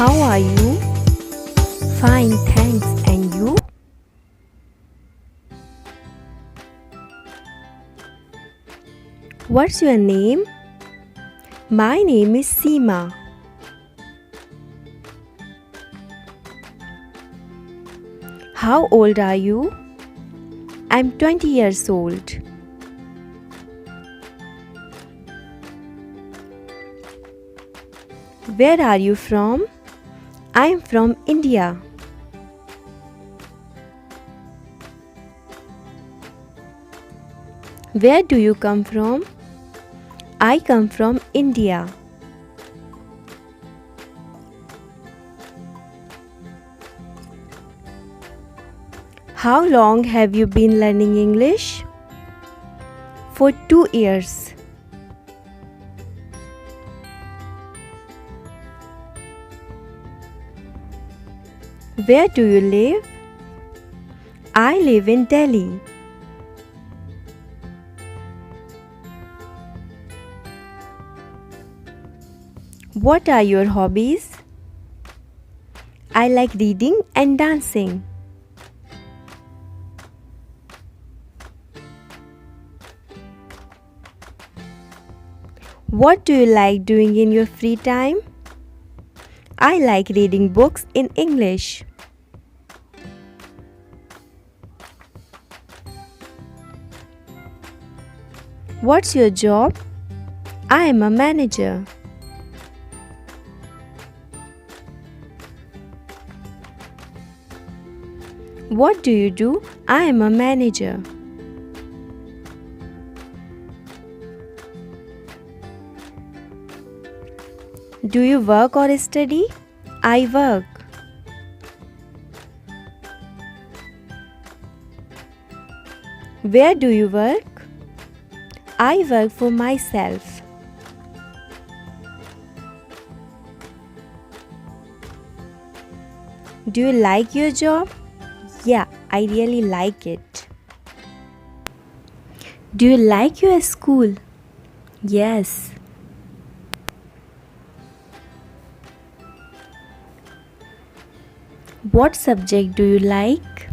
How are you? Fine, thanks. And you? What's your name? My name is Seema. How old are you? I'm 20 years old. Where are you from? I'm from India. Where do you come from? I come from India. How long have you been learning English? For 2 years. Where do you live? I live in Delhi. What are your hobbies? I like reading and dancing. What do you like doing in your free time? I like reading books in English. What's your job? I am a manager. What do you do? I am a manager. Do you work or study? I work. Where do you work? I work for myself. Do you like your job? Yeah, I really like it. Do you like your school? Yes. What subject do you like?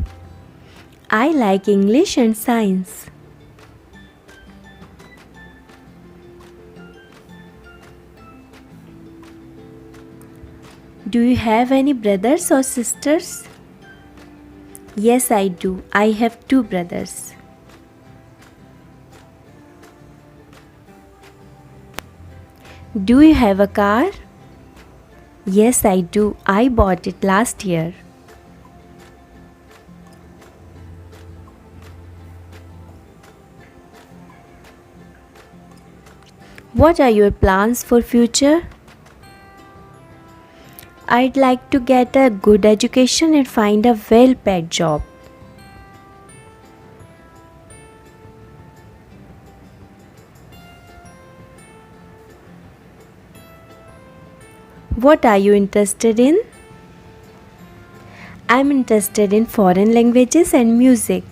I like English and science. Do you have any brothers or sisters? Yes, I do. I have 2 brothers. Do you have a car? Yes, I do. I bought it last year. What are your plans for future? I'd like to get a good education and find a well-paid job. What are you interested in? I'm interested in foreign languages and music.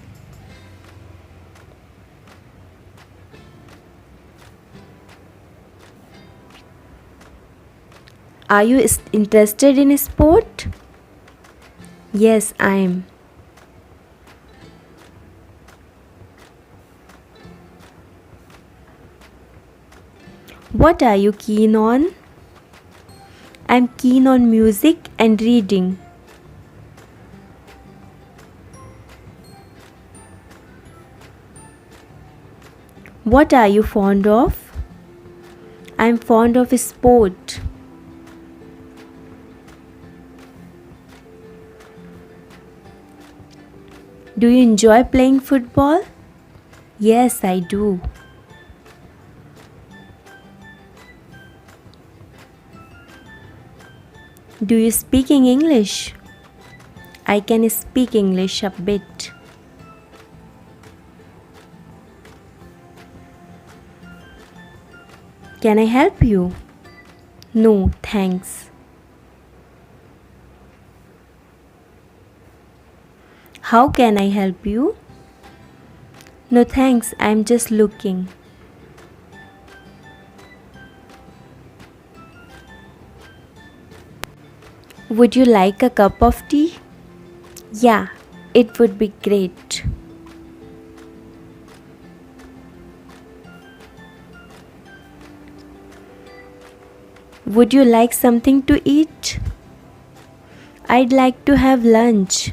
Are you interested in sport? Yes, I am. What are you keen on? I'm keen on music and reading. What are you fond of? I'm fond of sport. Do you enjoy playing football? Yes, I do. Do you speak in English? I can speak English a bit. Can I help you? No, thanks. How can I help you? No, thanks. I'm just looking. Would you like a cup of tea? Yeah, it would be great. Would you like something to eat? I'd like to have lunch.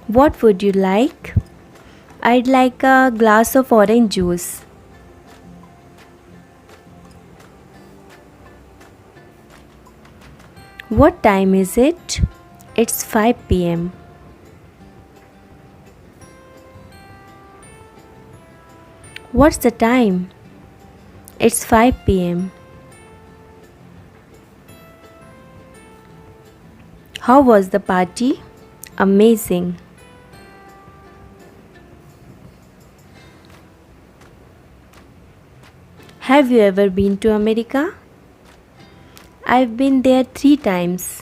What would you like? I'd like a glass of orange juice. What time is it? It's 5 p.m. What's the time? It's 5 p.m. How was the party? Amazing. Have you ever been to America? I've been there 3 times.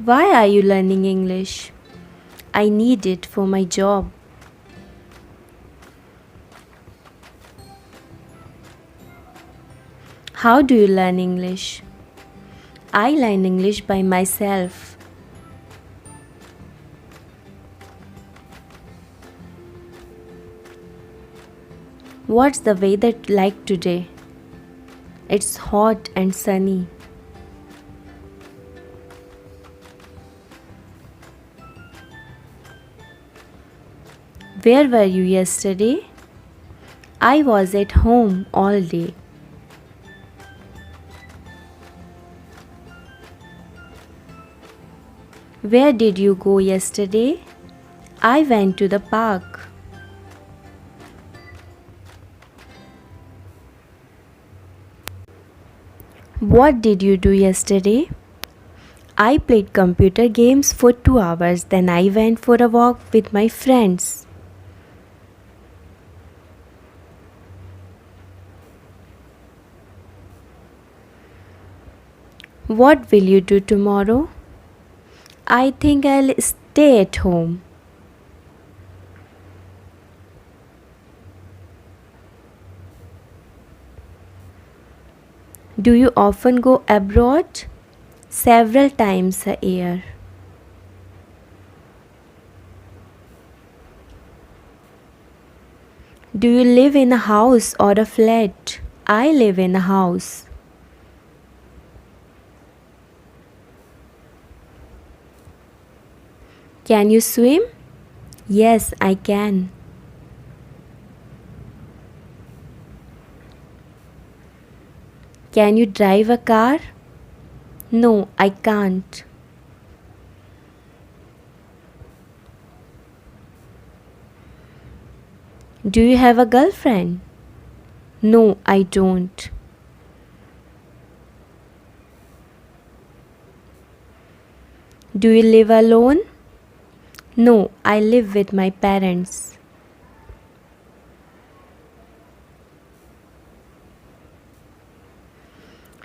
Why are you learning English? I need it for my job. How do you learn English? I learn English by myself. What's the weather like today? It's hot and sunny. Where were you yesterday? I was at home all day. Where did you go yesterday? I went to the park. What did you do yesterday? I played computer games for 2 hours, then I went for a walk with my friends. What will you do tomorrow? I think I'll stay at home. Do you often go abroad? Several times a year. Do you live in a house or a flat? I live in a house. Can you swim? Yes, I can. Can you drive a car? No, I can't. Do you have a girlfriend? No, I don't. Do you live alone? No, I live with my parents.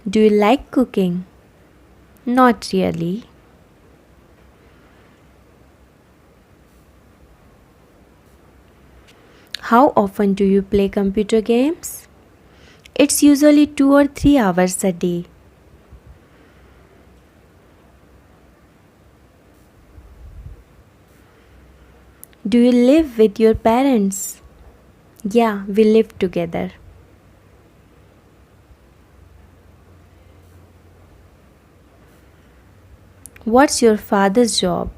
Do you like cooking? Not really. How often do you play computer games? It's usually 2 or 3 hours a day. Do you live with your parents? Yeah, we live together. What's your father's job?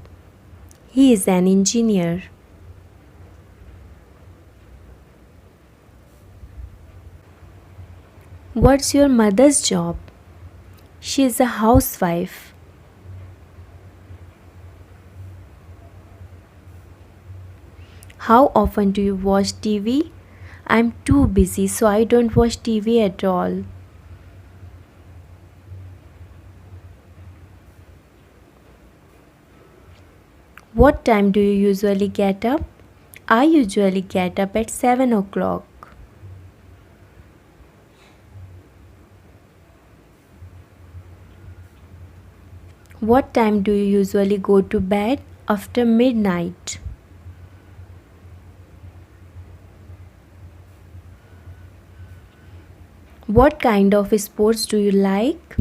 He is an engineer. What's your mother's job? She is a housewife. How often do you watch TV? I'm too busy, so I don't watch TV at all. What time do you usually get up? I usually get up at 7 o'clock. What time do you usually go to bed? after midnight. What kind of sports do you like?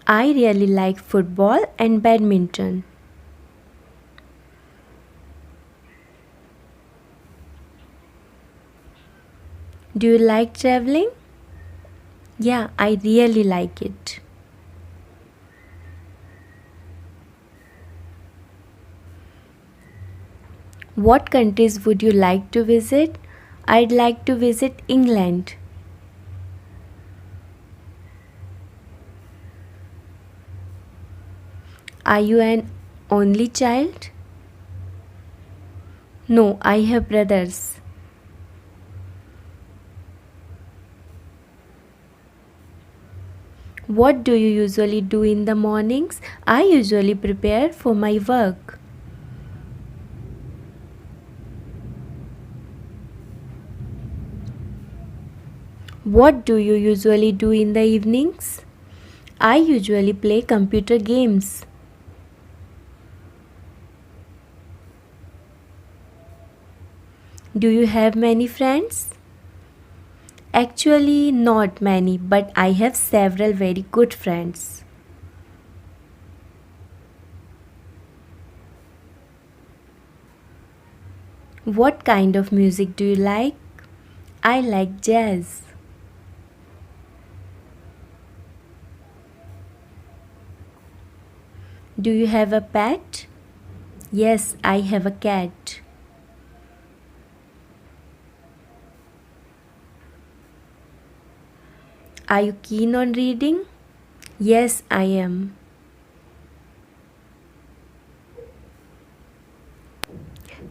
I really like football and badminton. Do you like traveling? Yeah, I really like it. What countries would you like to visit? I'd like to visit England. Are you an only child? No, I have brothers. What do you usually do in the mornings? I usually prepare for my work. What do you usually do in the evenings? I usually play computer games. Do you have many friends? Actually, not many, but I have several very good friends. What kind of music do you like? I like jazz. Do you have a pet? Yes, I have a cat. Are you keen on reading? Yes, I am.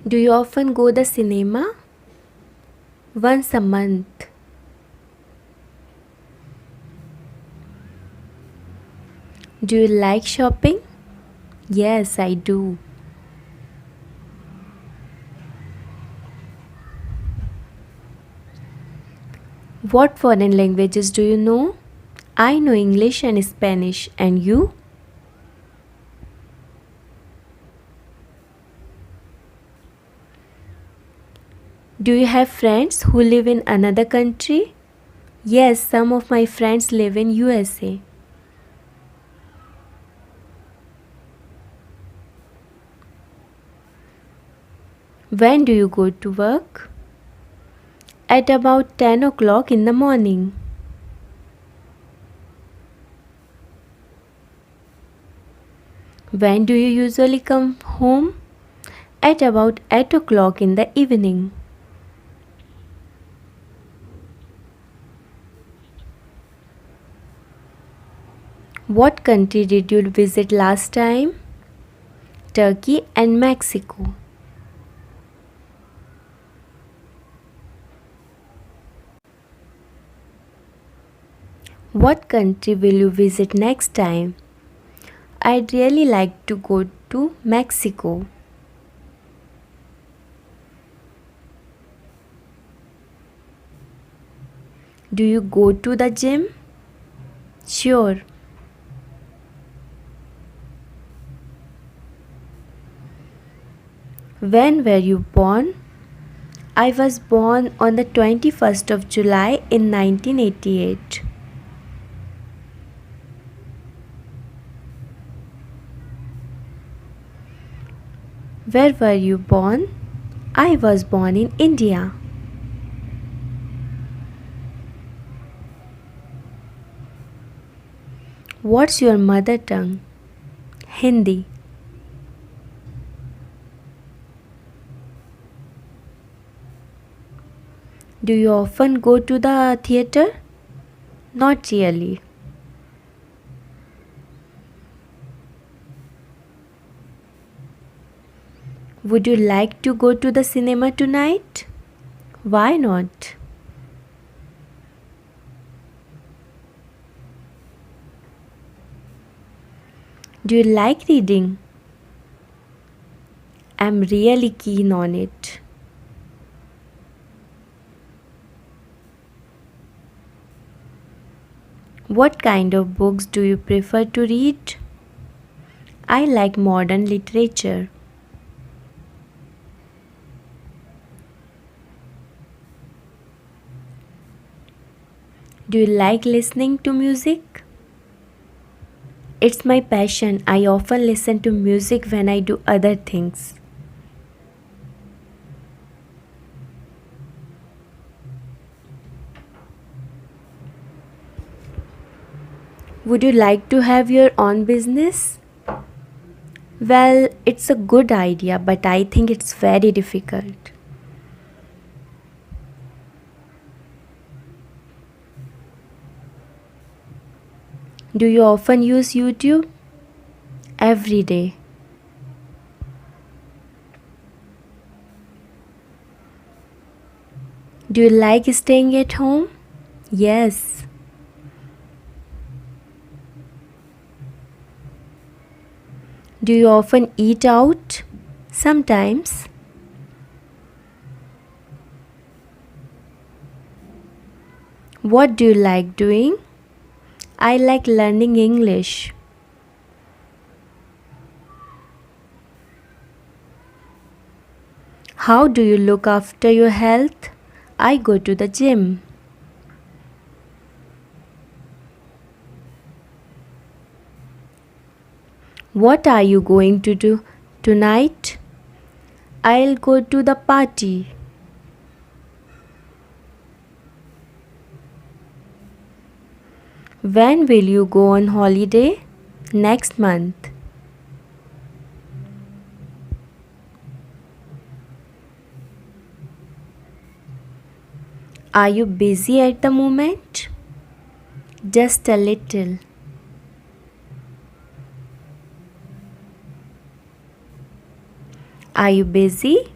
Do you often go the cinema? Once a month. Do you like shopping? Yes, I do. What foreign languages do you know? I know English and Spanish, and you? Do you have friends who live in another country? Yes, some of my friends live in USA. When do you go to work? At about 10 o'clock in the morning. When do you usually come home? At about 8 o'clock in the evening. What country did you visit last time? Turkey and Mexico. What country will you visit next time? I'd really like to go to Mexico. Do you go to the gym? Sure. When were you born? I was born on the 21st of July in 1988. Where were you born? I was born in India. What's your mother tongue? Hindi. Do you often go to the theater? Not really. Would you like to go to the cinema tonight? Why not? Do you like reading? I'm really keen on it. What kind of books do you prefer to read? I like modern literature. Do you like listening to music? It's my passion. I often listen to music when I do other things. Would you like to have your own business? Well, it's a good idea, but I think it's very difficult. Do you often use YouTube? Every day. Do you like staying at home? Yes. Do you often eat out? Sometimes. What do you like doing? I like learning English. How do you look after your health? I go to the gym. What are you going to do tonight? I'll go to the party. When will you go on holiday? Next month. Are you busy at the moment? Just a little. Are you busy?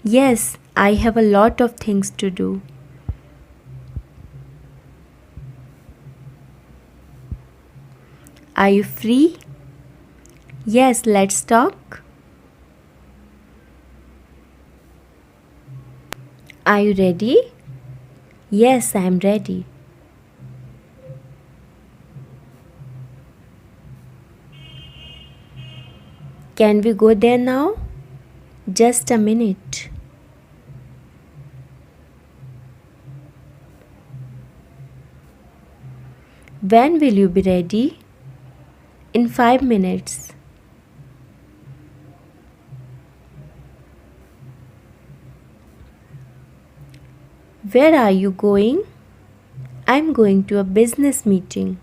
Yes, I have a lot of things to do. Are you free? Yes, let's talk. Are you ready? Yes, I'm ready. Can we go there now? Just a minute. When will you be ready? In 5 minutes. Where are you going? I'm going to a business meeting.